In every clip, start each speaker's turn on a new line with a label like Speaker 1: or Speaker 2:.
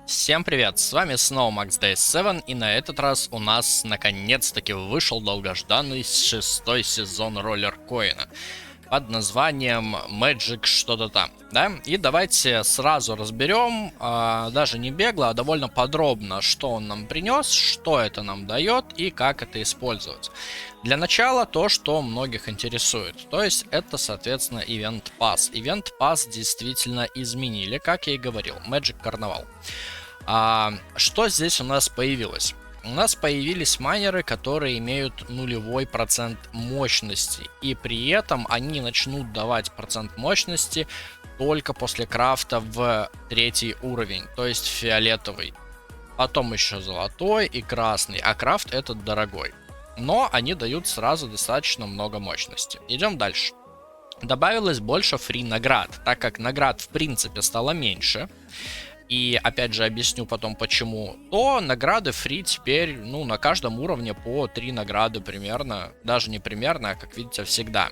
Speaker 1: Всем привет, с вами снова MaxDays7, и на этот раз у нас наконец-таки вышел долгожданный шестой сезон Роллеркоина под названием Magic что-то там, да? И давайте сразу разберем, даже не бегло, а довольно подробно, что он нам принес, что это нам дает и как это использовать. Для начала то, что многих интересует, то есть это, соответственно, Event Pass. Event Pass действительно изменили, как я и говорил, Magic Carnival. Что здесь у нас появилось? У нас появились майнеры, которые имеют нулевой процент мощности, и при этом они начнут давать процент мощности только после крафта в третий уровень, то есть фиолетовый. Потом еще золотой и красный, а крафт этот дорогой. Но они дают сразу достаточно много мощности. Идем дальше. Добавилось больше фри наград, так как наград в принципе стало меньше. И опять же объясню потом почему. То награды фри теперь, на каждом уровне по 3 награды примерно. Даже не примерно, а как видите всегда.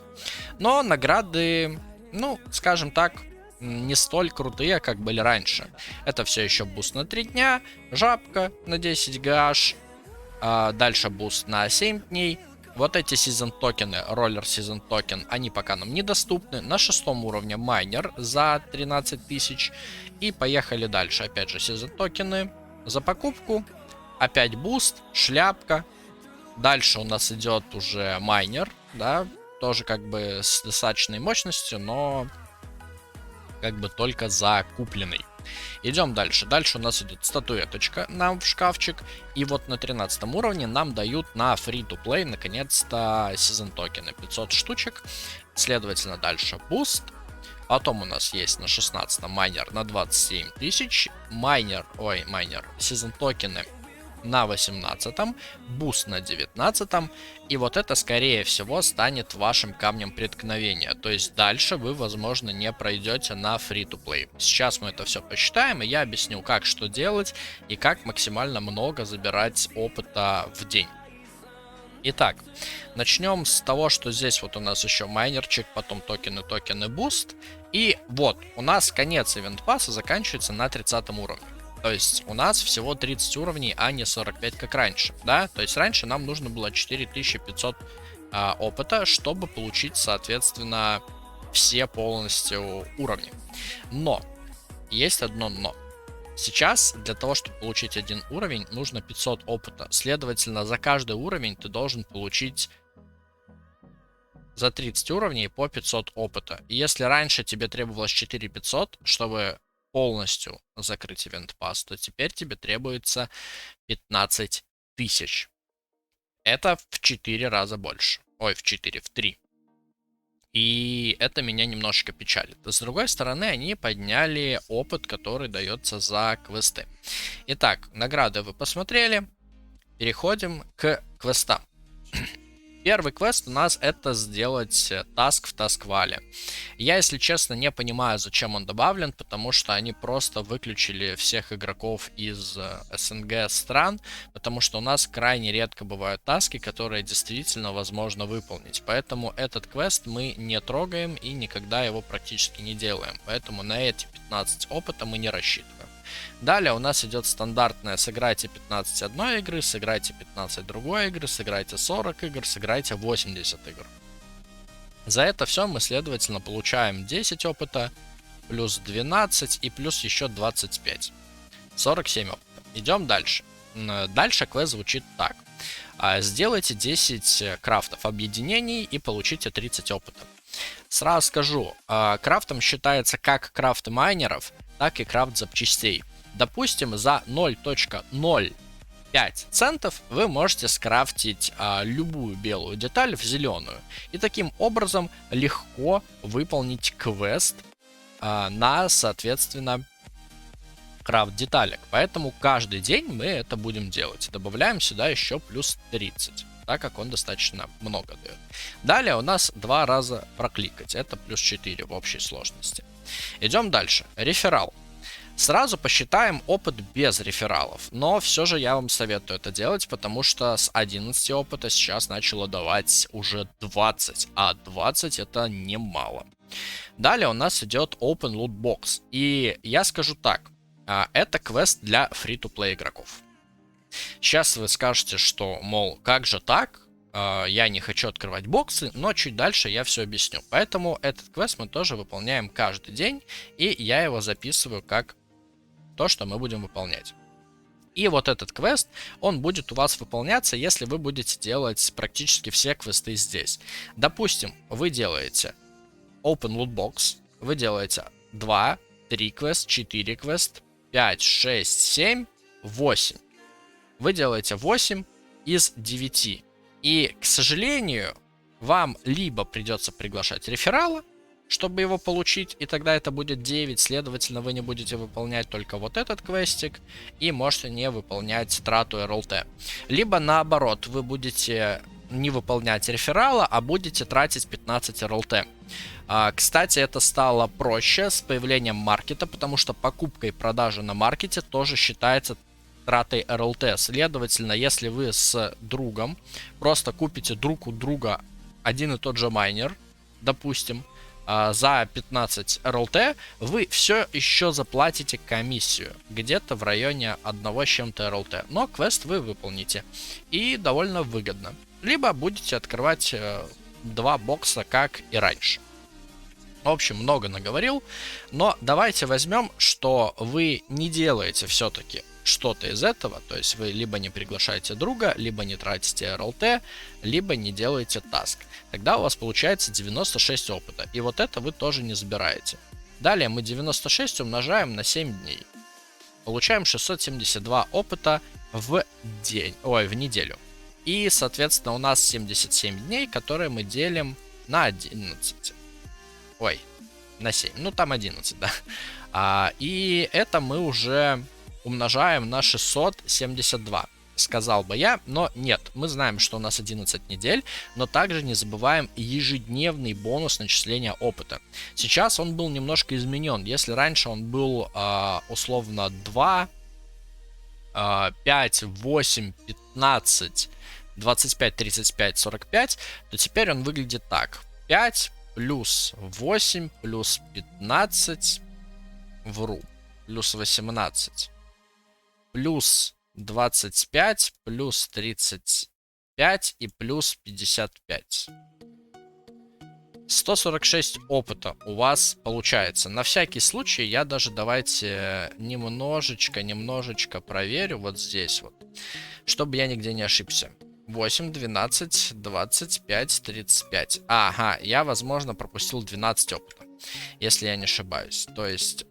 Speaker 1: Но награды, скажем так, не столь крутые, как были раньше. Это все еще буст на 3 дня, жабка на 10 гаш, дальше буст на 7 дней. Вот эти сезон токены, роллер сезон токен, они пока нам недоступны. На 6-м уровне майнер за 13 тысяч. И поехали дальше. Опять же сезон токены за покупку. Опять буст, шляпка. Дальше у нас идет уже майнер, да, тоже как бы с достаточной мощностью, но как бы только за купленный. Идем дальше. Дальше у нас идет статуэточка нам в шкафчик. И вот на 13 уровне нам дают на free-to-play наконец-то сезон токены. 500 штучек. Следовательно, дальше буст. Потом у нас есть на 16 майнер на 27 тысяч. Майнер, сезон токены на 18, буст на 19, и вот это скорее всего станет вашим камнем преткновения, то есть дальше вы возможно не пройдете на free-to-play. Сейчас мы это все посчитаем, и я объясню, как что делать и как максимально много забирать опыта в день. Итак, начнем с того, что здесь вот у нас еще майнерчик, потом токены, буст, и вот у нас конец ивент пасса заканчивается на 30 уровне. То есть у нас всего 30 уровней, а не 45, как раньше, да? То есть раньше нам нужно было 4500 опыта, чтобы получить, соответственно, все полностью уровни. Но, есть одно но. Сейчас для того, чтобы получить один уровень, нужно 500 опыта. Следовательно, за каждый уровень ты должен получить за 30 уровней по 500 опыта. И если раньше тебе требовалось 4500, чтобы полностью закрыть Event Pass, то теперь тебе требуется 15 тысяч. Это в 4 раза больше. Ой, в 4, в 3. И это меня немножечко печалит. С другой стороны, они подняли опыт, который дается за квесты. Итак, награды вы посмотрели. Переходим к квестам. Первый квест у нас это сделать таск в тасквале. Я, если честно, не понимаю, зачем он добавлен, потому что они просто выключили всех игроков из СНГ стран, потому что у нас крайне редко бывают таски, которые действительно возможно выполнить. Поэтому этот квест мы не трогаем и никогда его практически не делаем. Поэтому на эти 15 опыта мы не рассчитываем. Далее у нас идет стандартное: сыграйте 15 одной игры, сыграйте 15 другой игры, сыграйте 40 игр, сыграйте 80 игр. За это все мы, следовательно, получаем 10 опыта, плюс 12 и плюс еще 25. 47 опыта. Идем дальше. Дальше квест звучит так. Сделайте 10 крафтов объединений и получите 30 опыта. Сразу скажу, крафтом считается как крафт майнеров, так и крафт запчастей. Допустим, за 0.05 центов вы можете скрафтить любую белую деталь в зеленую. И таким образом легко выполнить квест на, соответственно, крафт деталек. Поэтому каждый день мы это будем делать. Добавляем сюда еще плюс 30. Так как он достаточно много дает. Далее у нас 2 раза прокликать. Это плюс 4 в общей сложности. Идем дальше. Реферал. Сразу посчитаем опыт без рефералов. Но все же я вам советую это делать, потому что с 11 опыта сейчас начало давать уже 20. А 20 это немало. Далее у нас идет Open Loot Box. И я скажу так. Это квест для free-to-play игроков. Сейчас вы скажете, что, мол, как же так? Я не хочу открывать боксы, но чуть дальше я все объясню. Поэтому этот квест мы тоже выполняем каждый день, и я его записываю как то, что мы будем выполнять. И вот этот квест, он будет у вас выполняться, если вы будете делать практически все квесты здесь. Допустим, вы делаете Open Loot Box, вы делаете 2, 3 квест, 4 квест, 5, 6, 7, 8. Вы делаете 8 из 9. И, к сожалению, вам либо придется приглашать реферала, чтобы его получить, и тогда это будет 9, следовательно, вы не будете выполнять только вот этот квестик, и можете не выполнять трату РЛТ. Либо наоборот, вы будете не выполнять реферала, а будете тратить 15 РЛТ. Кстати, это стало проще с появлением маркета, потому что покупка и продажа на маркете тоже считается тратой РЛТ. Следовательно, если вы с другом просто купите друг у друга один и тот же майнер, допустим, за 15 РЛТ, вы все еще заплатите комиссию, где-то в районе 1 с чем-то РЛТ. Но квест вы выполните, и довольно выгодно. Либо будете открывать 2 бокса, как и раньше. В общем, много наговорил, но давайте возьмем, что вы не делаете все-таки что-то из этого, то есть вы либо не приглашаете друга, либо не тратите РЛТ, либо не делаете таск. Тогда у вас получается 96 опыта, и вот это вы тоже не забираете. Далее мы 96 умножаем на 7 дней. Получаем 672 опыта в неделю. И, соответственно, у нас 77 дней, которые мы делим на 11. На 7. Ну, там 11, да. И это мы уже умножаем на 672, сказал бы я, но нет, мы знаем, что у нас 11 недель, но также не забываем ежедневный бонус начисления опыта. Сейчас он был немножко изменен. Если раньше он был условно 2, 5, 8, 15, 25, 35, 45, то теперь он выглядит так. 5 плюс 8 плюс 15, плюс 18. Плюс 25, плюс 35 и плюс 55. 146 опыта у вас получается. На всякий случай я даже давайте немножечко проверю вот здесь вот, чтобы я нигде не ошибся. 8, 12, 25, 35. Ага, я, возможно, пропустил 12 опыта, если я не ошибаюсь. То есть,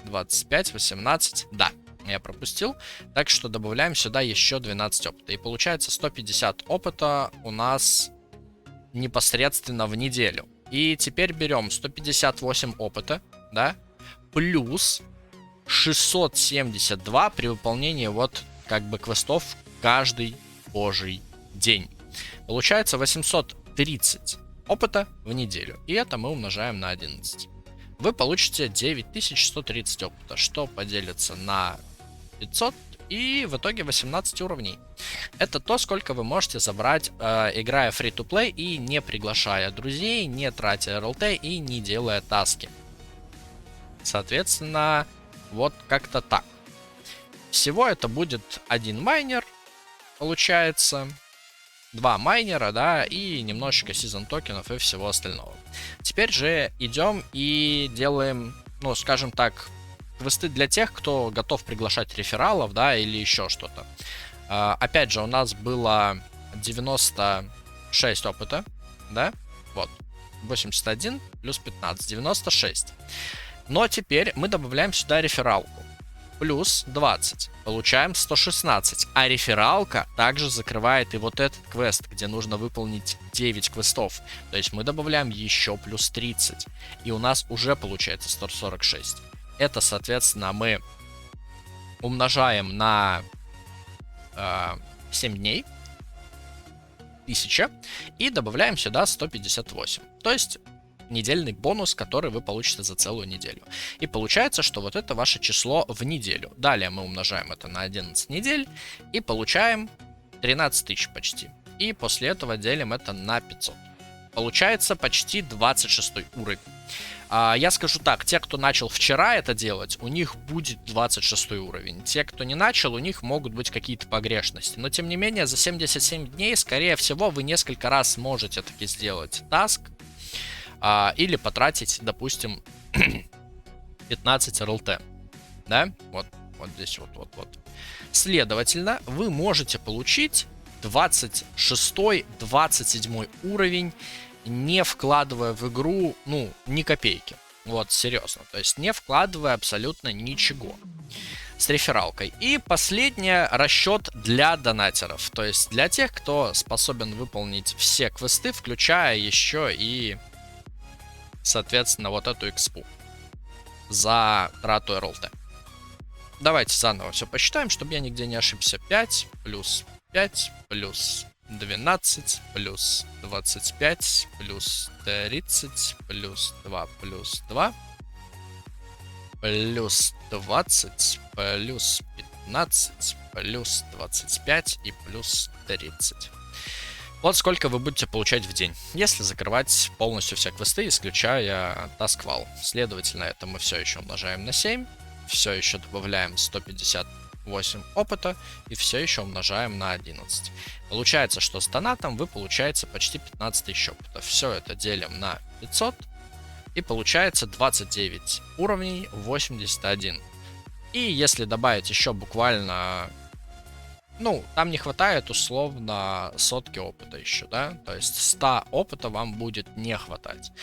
Speaker 1: 25, 18, да. Я пропустил, так что добавляем сюда еще 12 опыта. И получается 150 опыта у нас непосредственно в неделю. И теперь берем 158 опыта, да, плюс 672 при выполнении вот как бы квестов каждый божий день. Получается 830 опыта в неделю. И это мы умножаем на 11. Вы получите 9130 опыта, что поделится на 500, и в итоге 18 уровней. Это то, сколько вы можете забрать, играя free-to-play и не приглашая друзей, не тратя РЛТ и не делая таски. Соответственно, вот как-то так. Всего это будет один майнер, получается, 2 майнера, да, и немножечко сезон токенов и всего остального. Теперь же идем и делаем, ну, скажем так, квесты для тех, кто готов приглашать рефералов, да, или еще что-то. Опять же, у нас было 96 опыта, да, вот, 81 плюс 15, 96. Но теперь мы добавляем сюда рефералку. Плюс 20. Получаем 116. А рефералка также закрывает и вот этот квест, где нужно выполнить 9 квестов. То есть мы добавляем еще плюс 30. И у нас уже получается 146. Это, соответственно, мы умножаем на 7 дней. 1000. И добавляем сюда 158. То есть недельный бонус, который вы получите за целую неделю. И получается, что вот это ваше число в неделю. Далее мы умножаем это на 11 недель и получаем 13 тысяч почти. И после этого делим это на 500. Получается почти 26 уровень. Я скажу так, те, кто начал вчера это делать, у них будет 26 уровень. Те, кто не начал, у них могут быть какие-то погрешности. Но, тем не менее, за 77 дней, скорее всего, вы несколько раз можете таки сделать таск. Или потратить, допустим, 15 РЛТ. Да? Вот здесь вот. Следовательно, вы можете получить 26-27 уровень, не вкладывая в игру, ну, ни копейки. Вот, серьезно. То есть не вкладывая абсолютно ничего. С рефералкой. И последнее, расчет для донатеров. То есть для тех, кто способен выполнить все квесты, включая еще и, соответственно, вот эту экспу за трату РЛТ. Давайте заново все посчитаем, чтобы я нигде не ошибся. 5 плюс 5 плюс 12 плюс 25 плюс 30 плюс 2 плюс 2 плюс 20 плюс 15 плюс 25 и плюс 30. Вот сколько вы будете получать в день, если закрывать полностью все квесты, исключая тасквал. Следовательно, это мы все еще умножаем на 7, все еще добавляем 158 опыта и все еще умножаем на 11. Получается, что с донатом вы получаете почти 15 тысяч опыта. Все это делим на 500 и получается 29 уровней, 81. И если добавить еще буквально... Ну, там не хватает условно сотки опыта еще, да? То есть 100 опыта вам будет не хватать.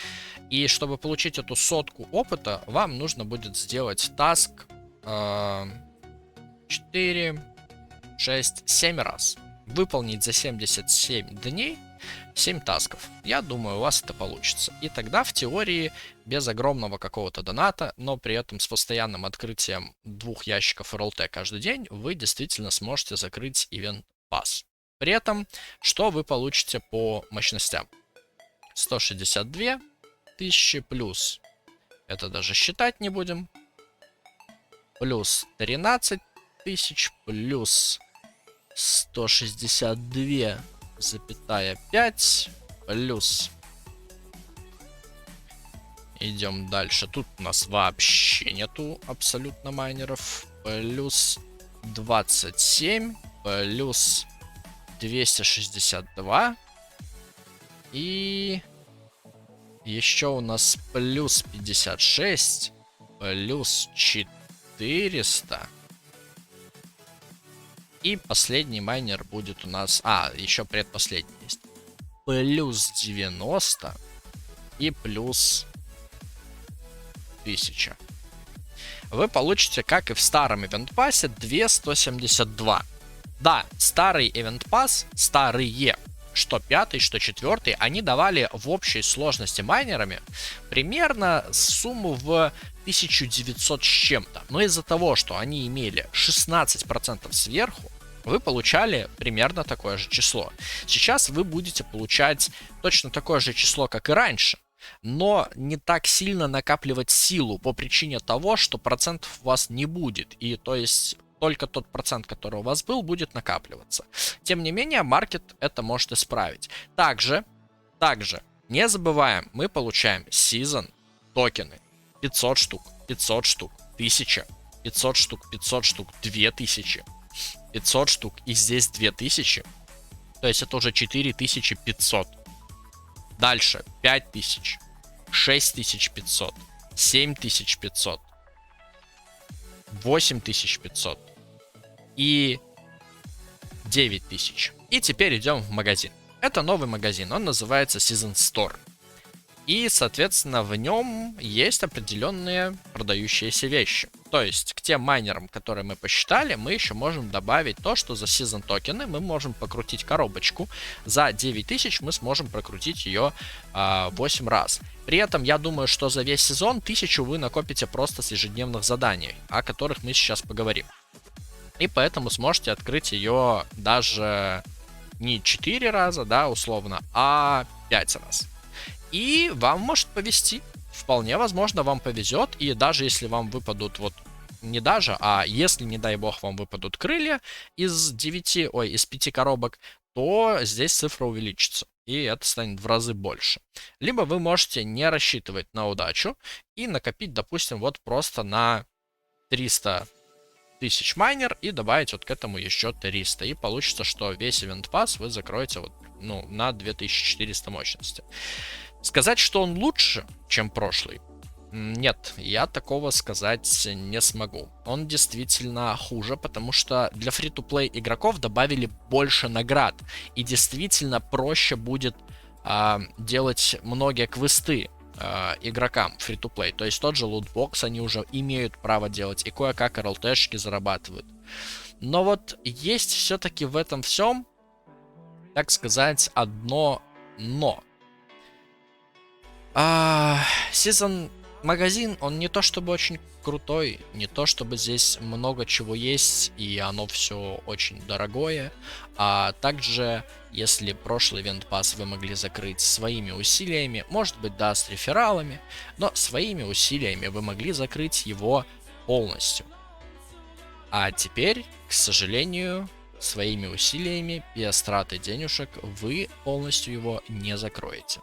Speaker 1: И чтобы получить эту сотку опыта, вам нужно будет сделать таск 4, 6, 7 раз. Выполнить за 77 дней 7 тасков. Я думаю, у вас это получится. И тогда в теории без огромного какого-то доната, но при этом с постоянным открытием 2 ящиков РЛТ каждый день, вы действительно сможете закрыть Event Pass. При этом, что вы получите по мощностям? 162 тысячи плюс, это даже считать не будем, плюс 13 тысяч, плюс 162,5 плюс. Идем дальше. Тут у нас вообще нету абсолютно майнеров. Плюс 27, плюс 262. И еще у нас плюс 56, плюс 400. И последний майнер будет у нас... еще предпоследний есть. Плюс 90 и плюс 1000. Вы получите, как и в старом Event Pass, 2172. Да, старый Event Pass, старые, что 5, что 4, они давали в общей сложности майнерами примерно сумму в 1900 с чем-то. Но из-за того, что они имели 16% сверху, вы получали примерно такое же число. Сейчас вы будете получать точно такое же число, как и раньше, но не так сильно накапливать силу по причине того, что процентов у вас не будет. И то есть только тот процент, который у вас был, будет накапливаться. Тем не менее, маркет это может исправить. Также не забываем, мы получаем Season токены. 500 штук, 500 штук, 1000, 500 штук, 500 штук, 2000, 500 штук и здесь 2000. То есть это уже 4500. Дальше 5000, 6500, 7500, 8500 и 9000. И теперь идем в магазин. Это новый магазин, он называется Season Store. И, соответственно, в нем есть определенные продающиеся вещи. То есть к тем майнерам, которые мы посчитали, мы еще можем добавить то, что за сезон токены мы можем покрутить коробочку. За 9000 мы сможем прокрутить ее 8 раз. При этом я думаю, что за весь сезон 1000 вы накопите просто с ежедневных заданий, о которых мы сейчас поговорим. И поэтому сможете открыть ее даже не 4 раза, да, условно, а 5 раз. И вам может повезти. Вполне возможно, вам повезет. И даже если вам выпадут если, не дай бог, вам выпадут крылья из 5 коробок, то здесь цифра увеличится. и это станет в разы больше. Либо вы можете не рассчитывать на удачу и накопить, допустим, вот просто на 300 тысяч майнер и добавить вот к этому еще 300. И получится, что весь Event Pass вы закроете вот, ну, на 2400 мощности. Сказать, что он лучше, чем прошлый, нет, я такого сказать не смогу. Он действительно хуже, потому что для фри-то-плей игроков добавили больше наград. И действительно проще будет делать многие квесты игрокам фри-то-плей. То есть тот же лутбокс они уже имеют право делать. И кое-как РЛТшки зарабатывают. Но вот есть все-таки в этом всем, так сказать, одно но. Season магазин, он не то чтобы очень крутой, не то чтобы здесь много чего есть, и оно все очень дорогое. А также, если прошлый Event Pass вы могли закрыть своими усилиями, может быть, да, с рефералами, но своими усилиями вы могли закрыть его полностью. А теперь, к сожалению, своими усилиями, без траты денежек, вы полностью его не закроете.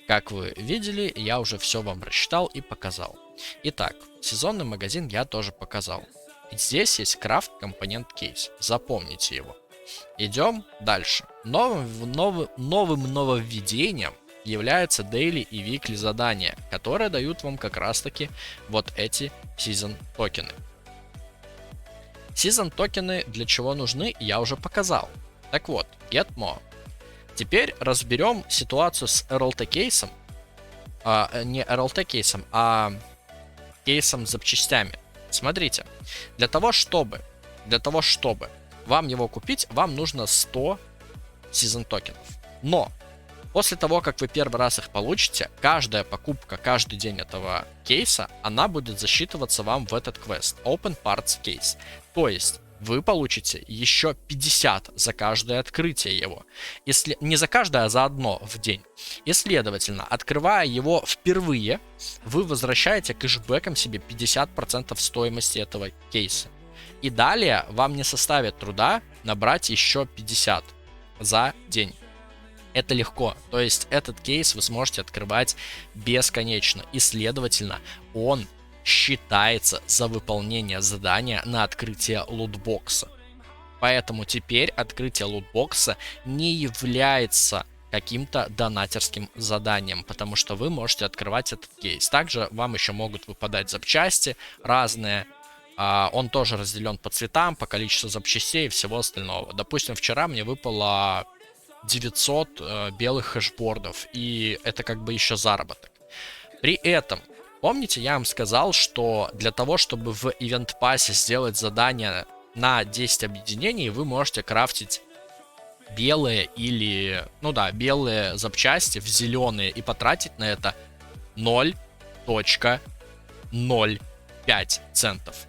Speaker 1: Как вы видели, я уже все вам рассчитал и показал. Итак, сезонный магазин я тоже показал. Здесь есть крафт компонент кейс. Запомните его. Идем дальше. Новым нововведением является daily и weekly задания, которые дают вам как раз таки вот эти season токены. Season токены для чего нужны, я уже показал. Так вот, get more. Теперь разберем ситуацию с RLT кейсом. Не RLT кейсом, а кейсом с запчастями. Смотрите, для того, чтобы вам его купить, вам нужно 100 сезон токенов. Но после того, как вы первый раз их получите, каждая покупка, каждый день этого кейса, она будет засчитываться вам в этот квест. Open Parts Case. То есть вы получите еще 50 за каждое открытие его. Если не за каждое, а за одно в день. И, следовательно, открывая его впервые, вы возвращаете кэшбэком себе 50% стоимости этого кейса. И далее вам не составит труда набрать еще 50 за день. Это легко. То есть этот кейс вы сможете открывать бесконечно. И, следовательно, он считается за выполнение задания на открытие лутбокса. Поэтому теперь открытие лутбокса не является каким-то донатерским заданием, потому что вы можете открывать этот кейс. Также вам еще могут выпадать запчасти разные. Он тоже разделен по цветам, по количеству запчастей и всего остального. Допустим, вчера мне выпало 900 белых хэшбордов, и это как бы еще заработок. При этом помните, я вам сказал, что для того, чтобы в Event Pass сделать задание на 10 объединений, вы можете крафтить белые или, ну да, белые запчасти в зеленые и потратить на это 0.05 центов.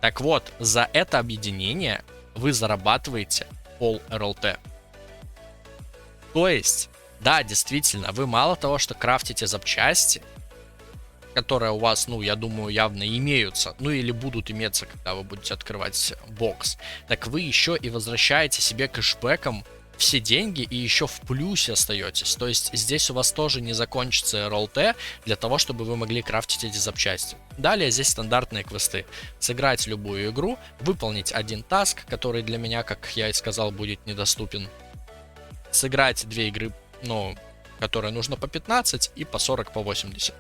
Speaker 1: Так вот, за это объединение вы зарабатываете пол РЛТ. То есть, да, действительно, вы мало того, что крафтите запчасти, которые у вас, ну, я думаю, явно имеются, ну, или будут иметься, когда вы будете открывать бокс, так вы еще и возвращаете себе кэшбэком все деньги и еще в плюсе остаетесь. То есть здесь у вас тоже не закончится РЛТ для того, чтобы вы могли крафтить эти запчасти. Далее здесь стандартные квесты. Сыграть любую игру, выполнить один таск, который для меня, как я и сказал, будет недоступен. Сыграть 2 игры, ну, которые нужно по 15 и по 40, по 80.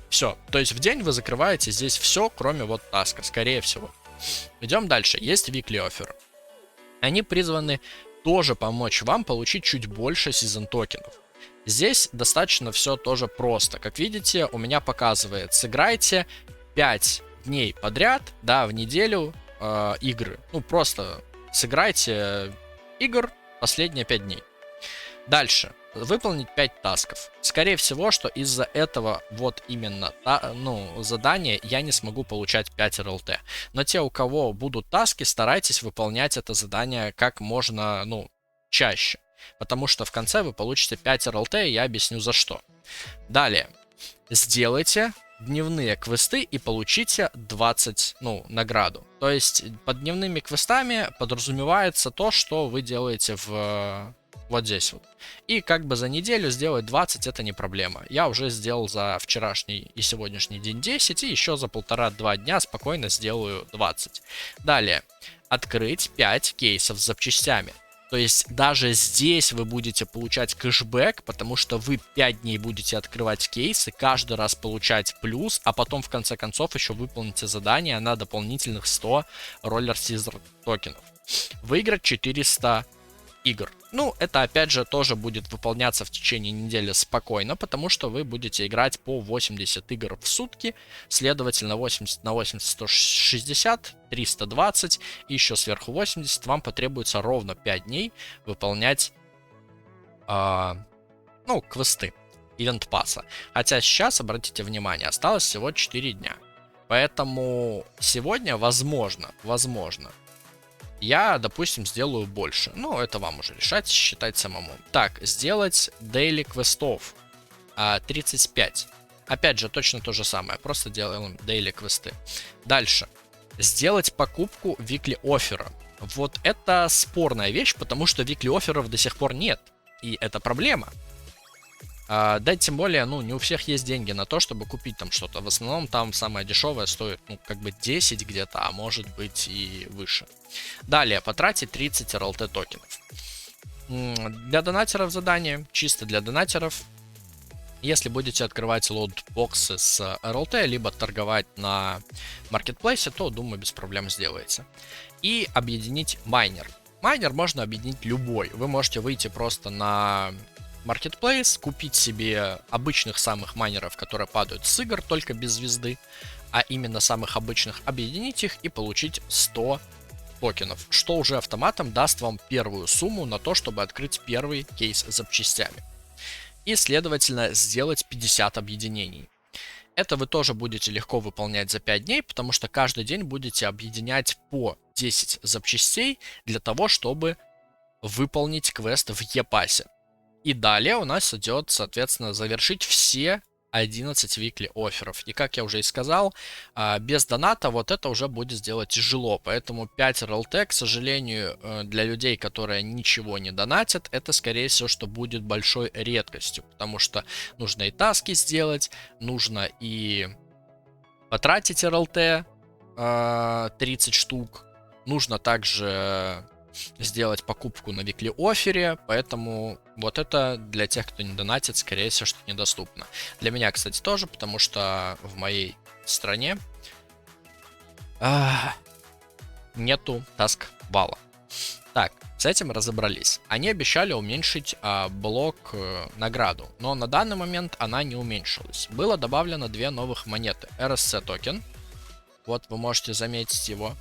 Speaker 1: Все, то есть в день вы закрываете здесь все, кроме вот таска, скорее всего. Идем дальше. Есть weekly offer. Они призваны тоже помочь вам получить чуть больше сезон токенов. Здесь достаточно все тоже просто. Как видите, у меня показывает, сыграйте 5 дней подряд, да, в неделю игры. Ну, просто сыграйте игр последние 5 дней. Дальше. Выполнить 5 тасков. Скорее всего, что из-за этого вот именно задания я не смогу получать 5 РЛТ. Но те, у кого будут таски, старайтесь выполнять это задание как можно, чаще. Потому что в конце вы получите 5 РЛТ, и я объясню за что. Далее. Сделайте дневные квесты и получите 20, ну, награду. То есть под дневными квестами подразумевается то, что вы делаете вот здесь вот. И как бы за неделю сделать 20 это не проблема. Я уже сделал за вчерашний и сегодняшний день 10, и еще за 1,5-2 дня спокойно сделаю 20. Далее. Открыть 5 кейсов с запчастями. То есть даже здесь вы будете получать кэшбэк, потому что вы 5 дней будете открывать кейсы, каждый раз получать плюс, а потом в конце концов еще выполните задание на дополнительных 100 Roller Scissor токенов. Выиграть 400 игр. Ну, это опять же тоже будет выполняться в течение недели спокойно, потому что вы будете играть по 80 игр в сутки, следовательно 80 на 80 160, 320 и еще сверху 80 вам потребуется ровно 5 дней выполнять ну, квесты, ивент пасса. Хотя сейчас, обратите внимание, осталось всего 4 дня. Поэтому сегодня, возможно, я, допустим, сделаю больше. Ну, это вам уже решать, считать самому. Так, сделать daily квестов 35. Опять же, точно то же самое. Просто делаем daily квесты. Дальше. Сделать покупку weekly оффера. Вот это спорная вещь, потому что weekly офферов до сих пор нет. И это проблема. Да, тем более, ну, не у всех есть деньги на то, чтобы купить там что-то. В основном там самое дешевое стоит, ну, как бы 10 где-то, а может быть и выше. Далее, потратить 30 RLT токенов. Для донатеров задание, чисто для донатеров. Если будете открывать лотбоксы с RLT, либо торговать на маркетплейсе, то, думаю, без проблем сделаете. И объединить майнер. Майнер можно объединить любой. Вы можете выйти просто на Marketplace, купить себе обычных самых майнеров, которые падают с игр, только без звезды, а именно самых обычных, объединить их и получить 100 токенов, что уже автоматом даст вам первую сумму на то, чтобы открыть первый кейс с запчастями. И, следовательно, сделать 50 объединений. Это вы тоже будете легко выполнять за 5 дней, потому что каждый день будете объединять по 10 запчастей для того, чтобы выполнить квест в Е-пассе. И далее у нас идет, соответственно, завершить все 11 weekly офферов. И как я уже и сказал, без доната вот это уже будет сделать тяжело. Поэтому 5 RLT, к сожалению, для людей, которые ничего не донатят, это скорее всего, что будет большой редкостью. Потому что нужно и таски сделать, нужно и потратить RLT 30 штук. Нужно также сделать покупку на weekly оффере, поэтому вот это для тех, кто не донатит, скорее всего, что недоступно. Для меня, кстати, тоже, потому что в моей стране нету таск-балла. Так, с этим разобрались. Они обещали уменьшить блок награду, но на данный момент она не уменьшилась. Было добавлено 2 новых монеты. RSC токен, вот вы можете заметить его.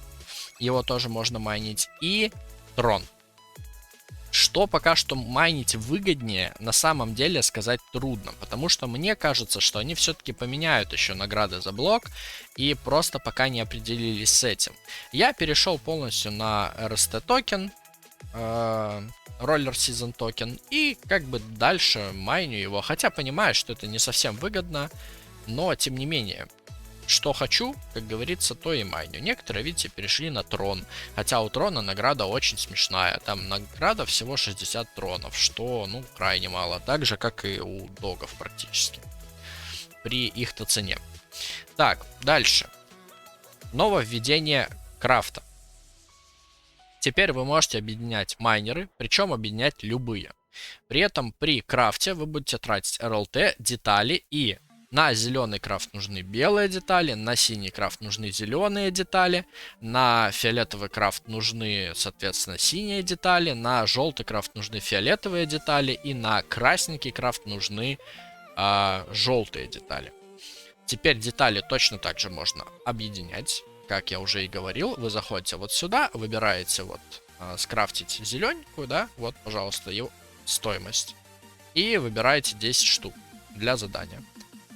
Speaker 1: Его тоже можно майнить. И трон. Что пока что майнить выгоднее, на самом деле сказать трудно, потому что мне кажется, что они все-таки поменяют еще награды за блок и просто пока не определились с этим. Я перешел полностью на RST токен, Roller Season токен, и как бы дальше майню его, хотя понимаю, что это не совсем выгодно, но тем не менее. Что хочу, как говорится, то и майню. Некоторые, видите, перешли на трон. Хотя у трона награда очень смешная. Там награда всего 60 тронов, что, ну, крайне мало. Так же, как и у догов практически. При их-то цене. Так, дальше. Нововведение крафта. Теперь вы можете объединять майнеры, причем объединять любые. При этом при крафте вы будете тратить RLT, детали и... На зеленый крафт нужны белые детали, на синий крафт нужны зеленые детали, на фиолетовый крафт нужны, соответственно, синие детали, на желтый крафт нужны фиолетовые детали и на красненький крафт нужны желтые детали. Теперь детали точно так же можно объединять, как я уже и говорил. Вы заходите вот сюда, выбираете вот скрафтить зелененькую, да, вот, пожалуйста, ее стоимость. И выбираете 10 штук для задания.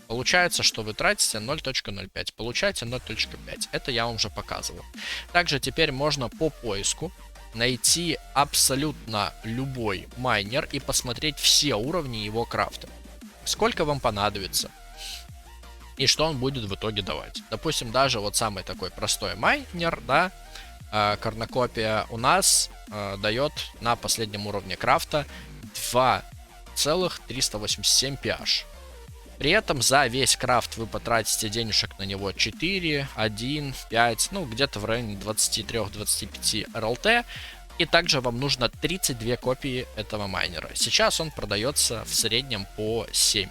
Speaker 1: Получается, что вы тратите 0.05, получаете 0.5. Это я вам уже показывал. Также теперь можно по поиску найти абсолютно любой майнер и посмотреть все уровни его крафта. Сколько вам понадобится. и что он будет в итоге давать. Допустим, даже вот самый такой простой майнер, да, корнокопия у нас дает на последнем уровне крафта 2,387 pH. При этом за весь крафт вы потратите денежек на него 4, 1, 5, ну где-то в районе 23-25 РЛТ. И также вам нужно 32 копии этого майнера. Сейчас он продается в среднем по $7.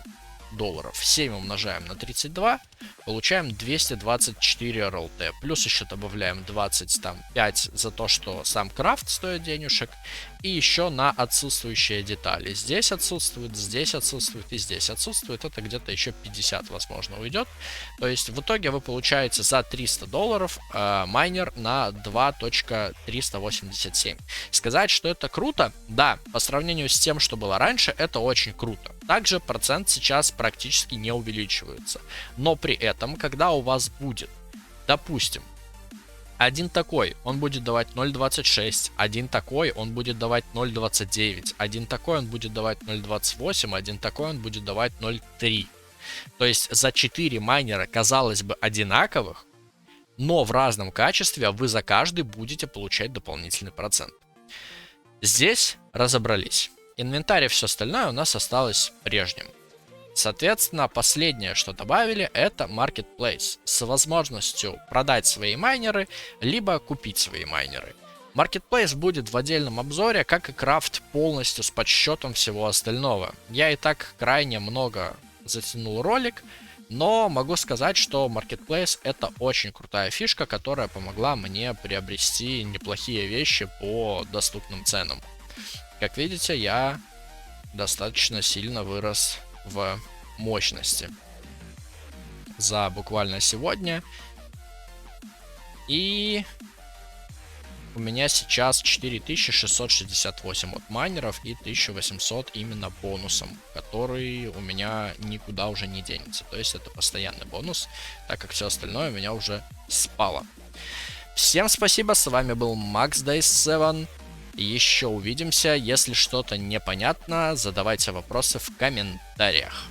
Speaker 1: 7 умножаем на 32, получаем 224 РЛТ. Плюс еще добавляем 25 за то, что сам крафт стоит денежек. И еще на отсутствующие детали. Здесь отсутствует и здесь отсутствует. Это где-то еще 50, возможно, уйдет. То есть в итоге вы получаете за $300 майнер на 2.387. Сказать, что это круто? Да, по сравнению с тем, что было раньше, это очень круто. Также процент сейчас практически не увеличивается. Но при этом, когда у вас будет, допустим, один такой, он будет давать 0.26, один такой, он будет давать 0.29, один такой, он будет давать 0.28, один такой, он будет давать 0.3. То есть за 4 майнера, казалось бы, одинаковых, но в разном качестве вы за каждый будете получать дополнительный процент. Здесь разобрались. Инвентарь и все остальное у нас осталось прежним. Соответственно, последнее, что добавили, это Marketplace с возможностью продать свои майнеры, либо купить свои майнеры. Marketplace будет в отдельном обзоре, как и крафт полностью с подсчетом всего остального. Я и так крайне много затянул ролик, но могу сказать, что Marketplace это очень крутая фишка, которая помогла мне приобрести неплохие вещи по доступным ценам. Как видите, я достаточно сильно вырос в мощности за буквально сегодня. И у меня сейчас 4668 от майнеров и 1800 именно бонусом, который у меня никуда уже не денется. То есть это постоянный бонус, так как все остальное у меня уже спало. Всем спасибо, с вами был MaxDays7. Еще увидимся. Если что-то непонятно, задавайте вопросы в комментариях.